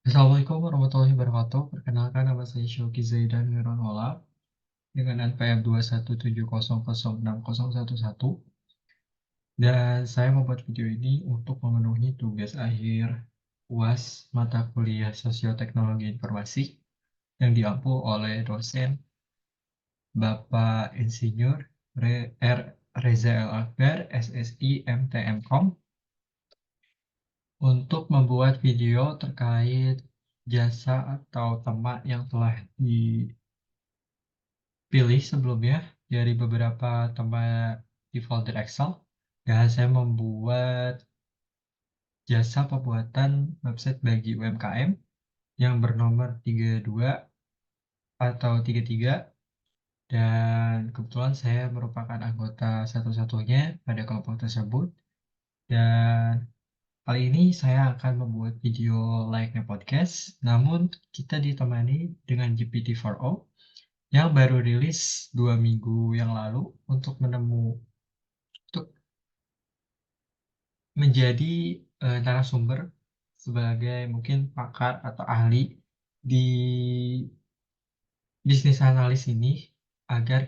Assalamualaikum warahmatullahi wabarakatuh. Perkenalkan nama saya Syauki Zaidan Mironola dengan NPM 21700600611 dan saya membuat video ini untuk memenuhi tugas akhir UAS mata kuliah Sosioteknologi Informasi yang diampu oleh dosen Bapak Insinyur Reza El Akbar, SSI MTMkom, untuk membuat video terkait jasa atau tema yang telah dipilih sebelumnya dari beberapa tema di folder Excel, dan saya membuat jasa pembuatan website bagi UMKM yang bernomor 32 atau 33, dan kebetulan saya merupakan anggota satu-satunya pada kelompok tersebut. Dan kali ini saya akan membuat video layaknya podcast, namun kita ditemani dengan GPT-4o yang baru rilis 2 minggu yang lalu untuk menjadi narasumber sebagai mungkin pakar atau ahli di bisnis analis ini, agar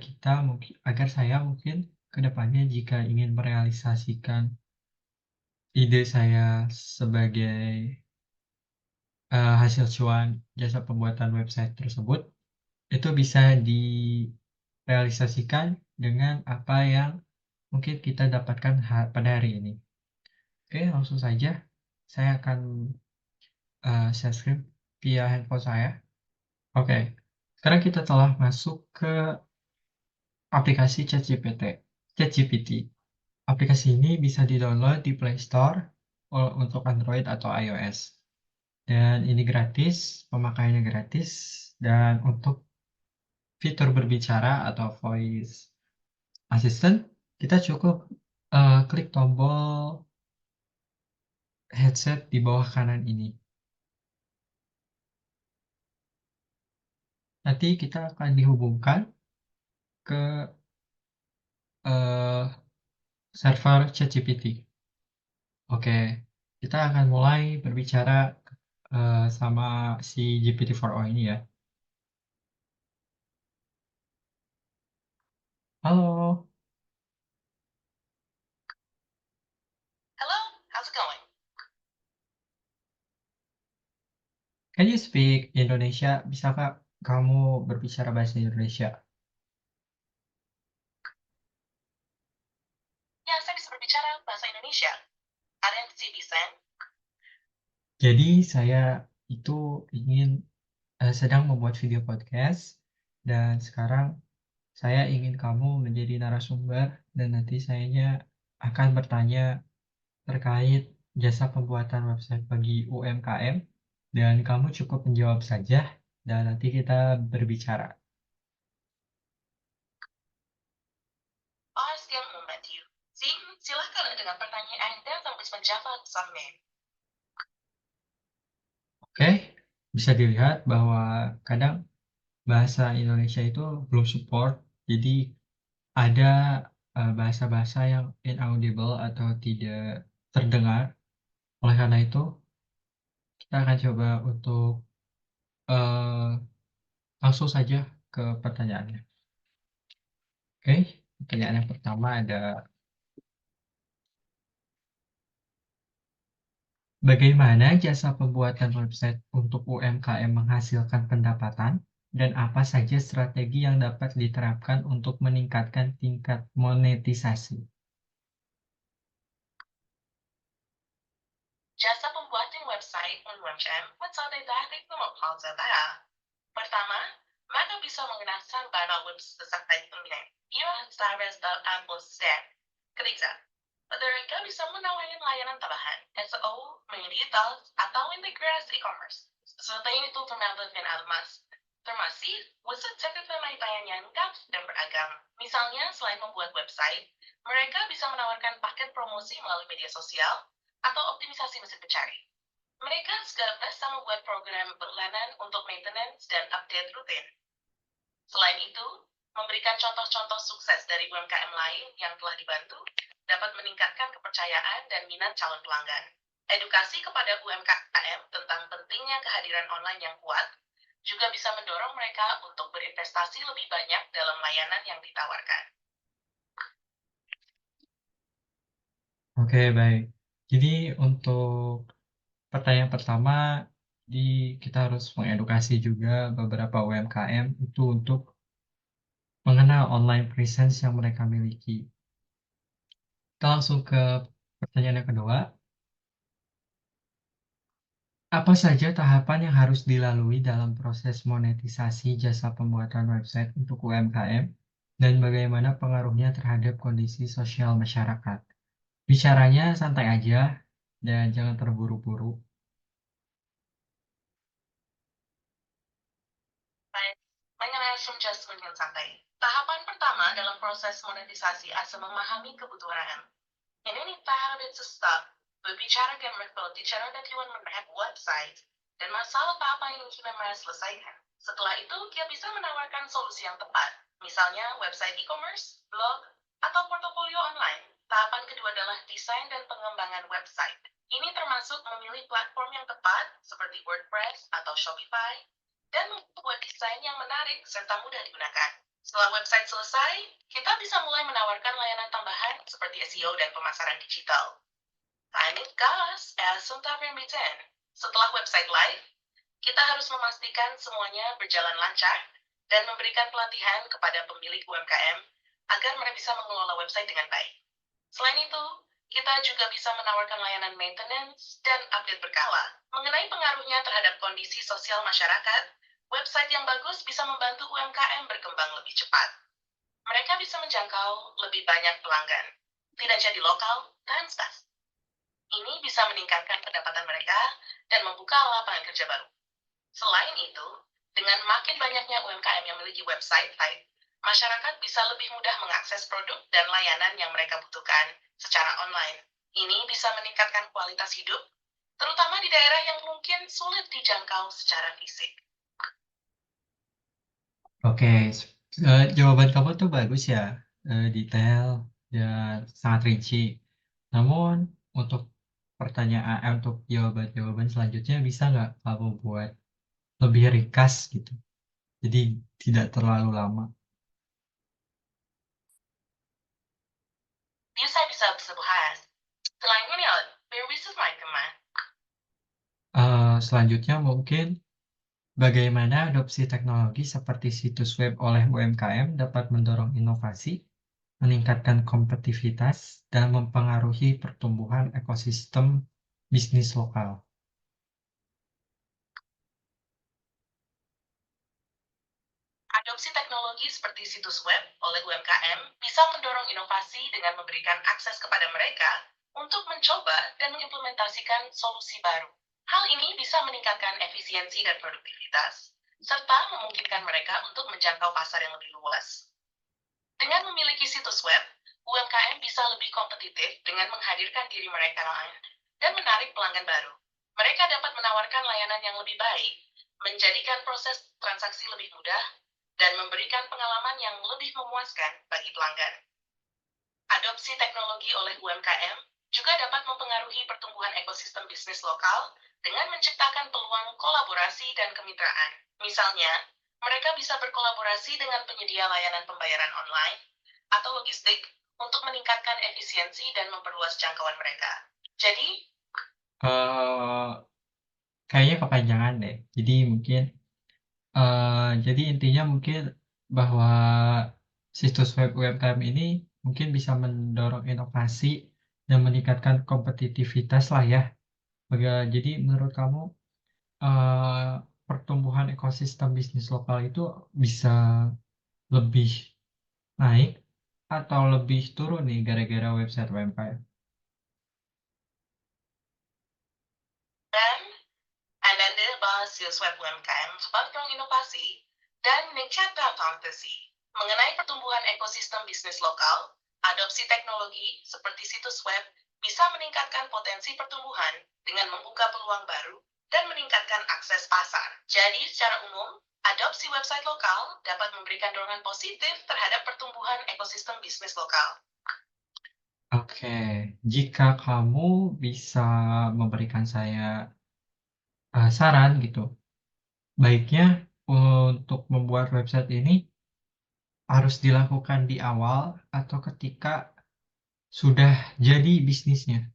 saya mungkin ke depannya jika ingin merealisasikan ide saya sebagai hasil cuan jasa pembuatan website tersebut, itu bisa direalisasikan dengan apa yang mungkin kita dapatkan pada hari ini. Oke, langsung saja saya akan share screen via handphone saya. Oke, sekarang kita telah masuk ke aplikasi ChatGPT. Aplikasi ini bisa di-download di Play Store untuk Android atau iOS. Dan ini gratis, pemakaiannya gratis, dan untuk fitur berbicara atau voice assistant, kita cukup klik tombol headset di bawah kanan ini. Nanti kita akan dihubungkan ke eh, server ChatGPT. Oke, kita akan mulai berbicara sama si GPT-4o ini ya. Halo, Hello, how's it going? can you speak Indonesia? Bisakah kamu berbicara bahasa Indonesia? Ya, saya bisa berbicara bahasa Indonesia. Ada yang sih bisa? Jadi saya itu sedang membuat video podcast dan sekarang saya ingin kamu menjadi narasumber dan nanti sayanya akan bertanya terkait jasa pembuatan website bagi UMKM dan kamu cukup menjawab saja dan nanti kita berbicara. Oh, siap membantu. Silahkan dengan pertanyaan Anda sampai menjawab sampai. Oke, bisa dilihat bahwa kadang bahasa Indonesia itu belum support, jadi ada bahasa-bahasa yang inaudible atau tidak terdengar. Oleh karena itu, kita akan coba untuk eh, langsung saja ke pertanyaannya. Oke, pertanyaan yang pertama ada, bagaimana jasa pembuatan website untuk UMKM menghasilkan pendapatan dan apa saja strategi yang dapat diterapkan untuk meningkatkan tingkat monetisasi? Jasa pembuatan website UMKM metode dari Pemopalzabaya. Pertama, mereka bisa mengenalkan barang website internet. Ia harus Apple Set. Ketiga, mereka bisa menawarkan layanan tambahan, SEO, media atau integrasi e-commerce. Selain itu terdapat alamat termasih website teknik pemakaian yang lengkap dan beragam. Misalnya, selain membuat website, mereka bisa menawarkan paket promosi melalui media sosial atau optimisasi mesin pencari. Mereka juga bisa membuat program berlangganan untuk maintenance dan update rutin. Selain itu, memberikan contoh-contoh sukses dari UMKM lain yang telah dibantu dapat meningkatkan kepercayaan dan minat calon pelanggan. Edukasi kepada UMKM tentang pentingnya kehadiran online yang kuat juga bisa mendorong mereka untuk berinvestasi lebih banyak dalam layanan yang ditawarkan. Oke, baik. Jadi untuk pertanyaan pertama, kita harus mengedukasi juga beberapa UMKM itu untuk mengenal online presence yang mereka miliki. Kita langsung ke pertanyaan yang kedua. Apa saja tahapan yang harus dilalui dalam proses monetisasi jasa pembuatan website untuk UMKM dan bagaimana pengaruhnya terhadap kondisi sosial masyarakat? Bicaranya santai aja dan jangan terburu-buru. Baik, mengenai adjustment yang santai. Tahapan pertama dalam proses monetisasi adalah memahami kebutuhan. Ini nih tahap start. Berbicara dengan mereka di cara dan tujuan mereka website dan masalah apa yang ingin mereka selesaikan. Setelah itu, dia bisa menawarkan solusi yang tepat. Misalnya website e-commerce, blog, atau portofolio online. Tahapan kedua adalah desain dan pengembangan website. Ini termasuk memilih platform yang tepat seperti WordPress atau Shopify dan membuat desain yang menarik serta mudah digunakan. Setelah website selesai, kita bisa mulai menawarkan layanan tambahan seperti SEO dan pemasaran digital. Timing gas, sebentar remiten. Setelah website live, kita harus memastikan semuanya berjalan lancar dan memberikan pelatihan kepada pemilik UMKM agar mereka bisa mengelola website dengan baik. Selain itu, kita juga bisa menawarkan layanan maintenance dan update berkala. Mengenai pengaruhnya terhadap kondisi sosial masyarakat, website yang bagus bisa membantu UMKM berkembang lebih cepat. Mereka bisa menjangkau lebih banyak pelanggan, tidak jadi lokal dan staff. Ini bisa meningkatkan pendapatan mereka dan membuka lapangan kerja baru. Selain itu, dengan makin banyaknya UMKM yang memiliki website, masyarakat bisa lebih mudah mengakses produk dan layanan yang mereka butuhkan secara online. Ini bisa meningkatkan kualitas hidup, terutama di daerah yang mungkin sulit dijangkau secara fisik. Oke, jawaban kamu tuh bagus ya, detail dan sangat rinci. Namun untuk untuk jawaban-jawaban selanjutnya bisa nggak kamu buat lebih ringkas gitu? Jadi tidak terlalu lama. Bisa bisa bahas. Selain ini, berwisata lain teman. Selanjutnya mungkin bagaimana adopsi teknologi seperti situs web oleh UMKM dapat mendorong inovasi, meningkatkan kompetitivitas, dan mempengaruhi pertumbuhan ekosistem bisnis lokal. Adopsi teknologi seperti situs web oleh UMKM bisa mendorong inovasi dengan memberikan akses kepada mereka untuk mencoba dan mengimplementasikan solusi baru. Hal ini bisa meningkatkan efisiensi dan produktivitas, serta memungkinkan mereka untuk menjangkau pasar yang lebih luas. Dengan memiliki situs web, UMKM bisa lebih kompetitif dengan menghadirkan diri mereka dan menarik pelanggan baru. Mereka dapat menawarkan layanan yang lebih baik, menjadikan proses transaksi lebih mudah, dan memberikan pengalaman yang lebih memuaskan bagi pelanggan. Adopsi teknologi oleh UMKM juga dapat mempengaruhi pertumbuhan ekosistem bisnis lokal dengan menciptakan peluang kolaborasi dan kemitraan. Misalnya, mereka bisa berkolaborasi dengan penyedia layanan pembayaran online atau logistik untuk meningkatkan efisiensi dan memperluas jangkauan mereka. Jadi, Eh, Kayaknya kepanjangan deh. Jadi intinya mungkin bahwa situs web UMKM ini mungkin bisa mendorong inovasi dan meningkatkan kompetitivitas lah ya. Jadi menurut kamu, eee, pertumbuhan ekosistem bisnis lokal itu bisa lebih naik atau lebih turun nih gara-gara website UMKM? dan Anda bahas situs web UMKM sebagai inovasi dan meningkatkan kompetisi. Mengenai pertumbuhan ekosistem bisnis lokal, adopsi teknologi seperti situs web bisa meningkatkan potensi pertumbuhan dengan membuka peluang baru dan meningkatkan akses pasar. Jadi, secara umum, adopsi website lokal dapat memberikan dorongan positif terhadap pertumbuhan ekosistem bisnis lokal. Oke, jika kamu bisa memberikan saya saran gitu, baiknya untuk membuat website ini harus dilakukan di awal atau ketika sudah jadi bisnisnya.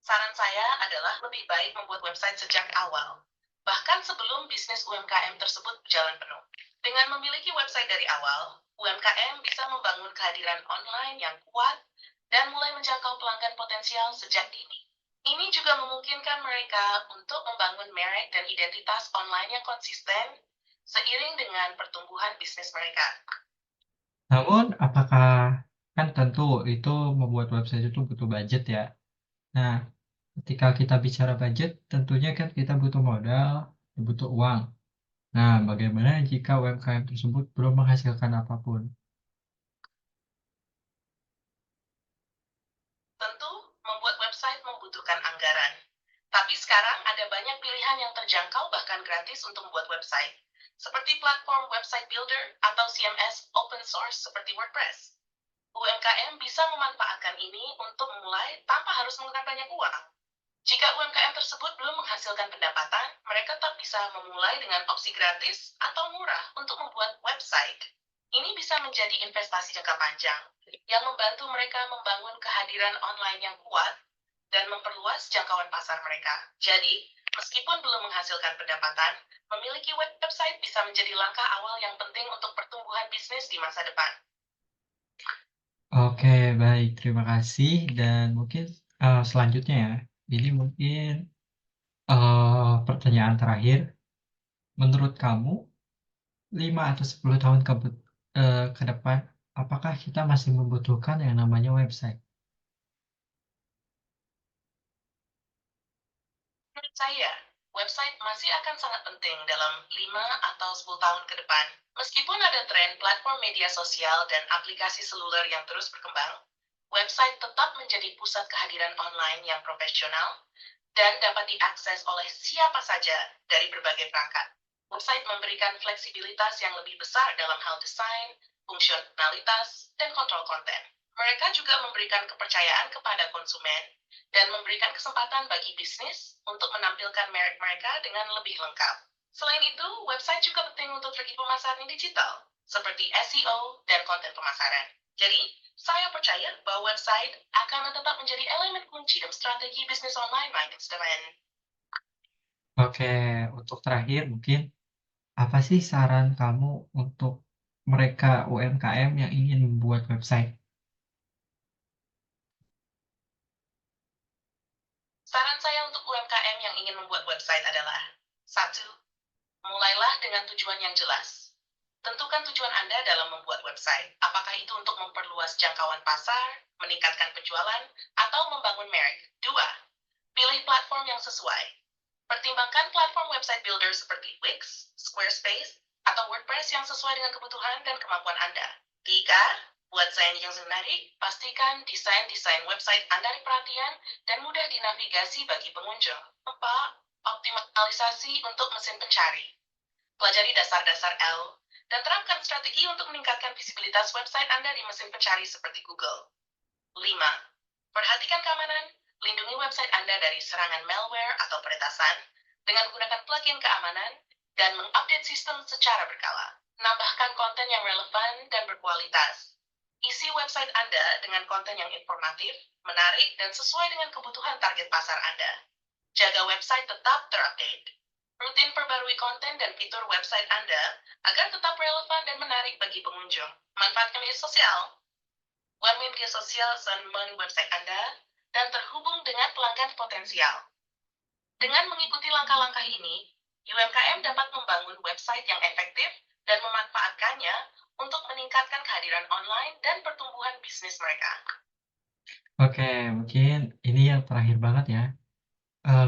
Saran saya adalah lebih baik membuat website sejak awal, bahkan sebelum bisnis UMKM tersebut berjalan penuh. Dengan memiliki website dari awal, UMKM bisa membangun kehadiran online yang kuat dan mulai menjangkau pelanggan potensial sejak dini. Ini juga memungkinkan mereka untuk membangun merek dan identitas online yang konsisten seiring dengan pertumbuhan bisnis mereka. Namun apakah kan tentu itu membuat website itu butuh budget ya. Nah, ketika kita bicara budget, tentunya kan kita butuh modal, butuh uang. Nah, bagaimana jika UMKM tersebut belum menghasilkan apapun? Tentu, membuat website membutuhkan anggaran. Tapi sekarang ada banyak pilihan yang terjangkau bahkan gratis untuk membuat website. Seperti platform website builder atau CMS open source seperti WordPress. UMKM bisa memanfaatkan ini untuk memulai tanpa harus menggunakan banyak uang. Jika UMKM tersebut belum menghasilkan pendapatan, mereka tetap bisa memulai dengan opsi gratis atau murah untuk membuat website. Ini bisa menjadi investasi jangka panjang yang membantu mereka membangun kehadiran online yang kuat dan memperluas jangkauan pasar mereka. Jadi, meskipun belum menghasilkan pendapatan, memiliki website bisa menjadi langkah awal yang penting untuk pertumbuhan bisnis di masa depan. Oke, baik. Terima kasih dan mungkin, selanjutnya ya, ini mungkin, pertanyaan terakhir. Menurut kamu 5 atau 10 tahun ke depan, apakah kita masih membutuhkan yang namanya website? Menurut saya, website masih akan sangat penting dalam 5 atau 10 tahun ke depan. Meskipun ada tren platform media sosial dan aplikasi seluler yang terus berkembang, website tetap menjadi pusat kehadiran online yang profesional dan dapat diakses oleh siapa saja dari berbagai perangkat. Website memberikan fleksibilitas yang lebih besar dalam hal desain, fungsionalitas, dan kontrol konten. Mereka juga memberikan kepercayaan kepada konsumen dan memberikan kesempatan bagi bisnis untuk menampilkan merek mereka dengan lebih lengkap. Selain itu, website juga penting untuk strategi pemasaran digital, seperti SEO dan konten pemasaran. Jadi, saya percaya bahwa website akan tetap menjadi elemen kunci dalam strategi bisnis online makin depan. Oke, untuk terakhir mungkin, apa sih saran kamu untuk mereka UMKM yang ingin membuat website? Saran saya untuk UMKM yang ingin membuat website adalah: 1. Mulailah dengan tujuan yang jelas. Tentukan tujuan Anda dalam membuat website. Apakah itu untuk memperluas jangkauan pasar, meningkatkan penjualan, atau membangun merek? 2. Pilih platform yang sesuai. Pertimbangkan platform website builder seperti Wix, Squarespace, atau WordPress yang sesuai dengan kebutuhan dan kemampuan Anda. 3. Buat desain yang menarik, pastikan desain website Anda perhatian dan mudah dinavigasi bagi pengunjung. 4. Optimalisasi untuk mesin pencari. Pelajari dasar-dasar L, dan terapkan strategi untuk meningkatkan visibilitas website Anda di mesin pencari seperti Google. 5. Perhatikan keamanan, lindungi website Anda dari serangan malware atau peretasan dengan menggunakan plugin keamanan dan mengupdate sistem secara berkala. Nambahkan konten yang relevan dan berkualitas. Isi website Anda dengan konten yang informatif, menarik, dan sesuai dengan kebutuhan target pasar Anda. Jaga website tetap terupdate. Rutin perbarui konten dan fitur website Anda agar tetap relevan dan menarik bagi pengunjung. Manfaatkan media sosial. Buat media sosial sembari website Anda dan terhubung dengan pelanggan potensial. Dengan mengikuti langkah-langkah ini, UMKM dapat membangun website yang efektif dan memanfaatkannya untuk meningkatkan kehadiran online dan pertumbuhan bisnis mereka. Oke, mungkin ini yang terakhir banget ya.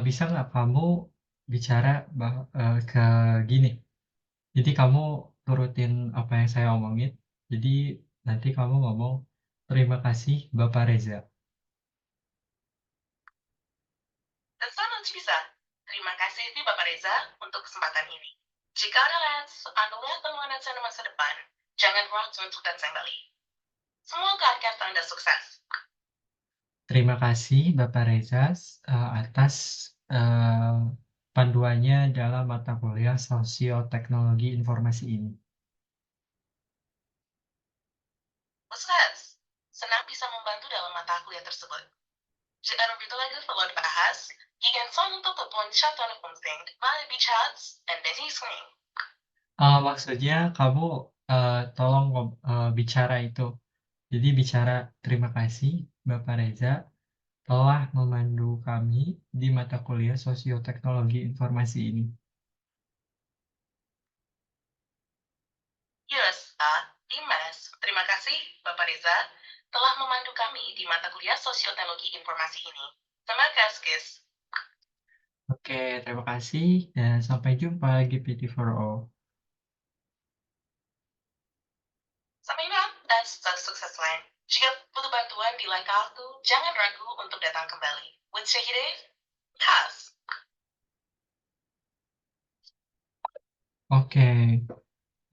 Bisa nggak kamu bicara ke gini, jadi kamu turutin apa yang saya omongin, jadi nanti kamu ngomong, "Terima kasih Bapak Reza." Dan sangat bisa. Terima kasih Bapak Reza untuk kesempatan ini. Jika Anda melihat temuan Anda masa depan, jangan ragu untuk datang kembali. Semoga Anda sukses. Terima kasih Bapak Reza atas panduannya dalam mata kuliah Sosioteknologi Informasi ini. Ustaz, senang bisa membantu dalam mata kuliah tersebut. Jika begitu lagi perlu dibahas, ingin untuk telepon chat penting, melalui chats dan dari screen. Maksudnya kamu tolong bicara itu. Jadi bicara terima kasih Bapak Reza telah memandu kami di mata kuliah Sosioteknologi Informasi ini. Yes, Dimas. Terima kasih, Bapak Reza, telah memandu kami di mata kuliah Sosioteknologi Informasi ini. Terima kasih. Oke, terima kasih dan sampai jumpa GPT4O. Sampai jumpa dan sukses lain. Jika butuh bantuan di lain waktu, jangan ragu untuk datang kembali. With Syahideh, Khas. Oke,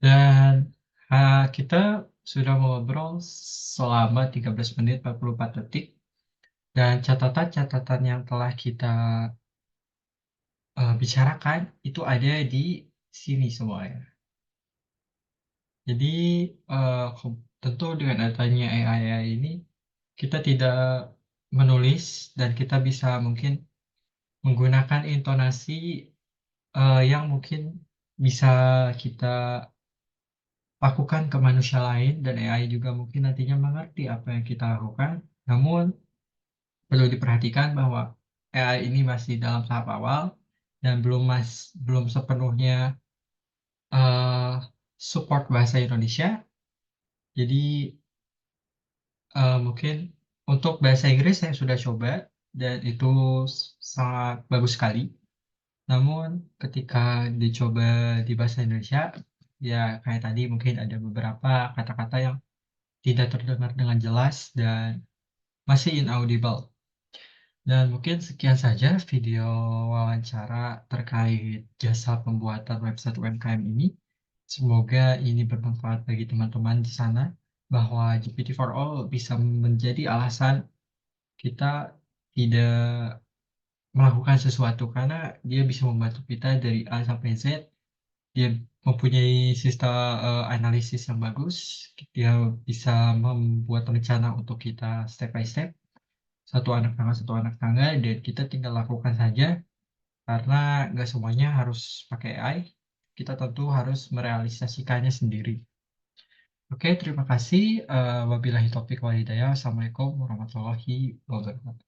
dan kita sudah ngobrol selama 13 menit 44 detik dan catatan-catatan yang telah kita bicarakan itu ada di sini semuanya. Jadi, tentu dengan adanya AI ini, kita tidak menulis dan kita bisa mungkin menggunakan intonasi, yang mungkin bisa kita lakukan ke manusia lain dan AI juga mungkin nantinya mengerti apa yang kita lakukan. Namun perlu diperhatikan bahwa AI ini masih dalam tahap awal dan belum sepenuhnya, eee, support bahasa Indonesia. Jadi mungkin untuk bahasa Inggris saya sudah coba dan itu sangat bagus sekali. Namun ketika dicoba di bahasa Indonesia, ya kayak tadi mungkin ada beberapa kata-kata yang tidak terdengar dengan jelas dan masih inaudible. Dan mungkin sekian saja video wawancara terkait jasa pembuatan website UMKM ini. Semoga ini bermanfaat bagi teman-teman di sana bahwa GPT-4o bisa menjadi alasan kita tidak melakukan sesuatu karena dia bisa membantu kita dari A sampai Z. Dia mempunyai sistem, analisis yang bagus, dia bisa membuat rencana untuk kita step by step, satu anak tangga, dan kita tinggal lakukan saja karena nggak semuanya harus pakai AI, kita tentu harus merealisasikannya sendiri. Oke, terima kasih, wabillahi taufiq wal hidayah. Assalamualaikum warahmatullahi wabarakatuh.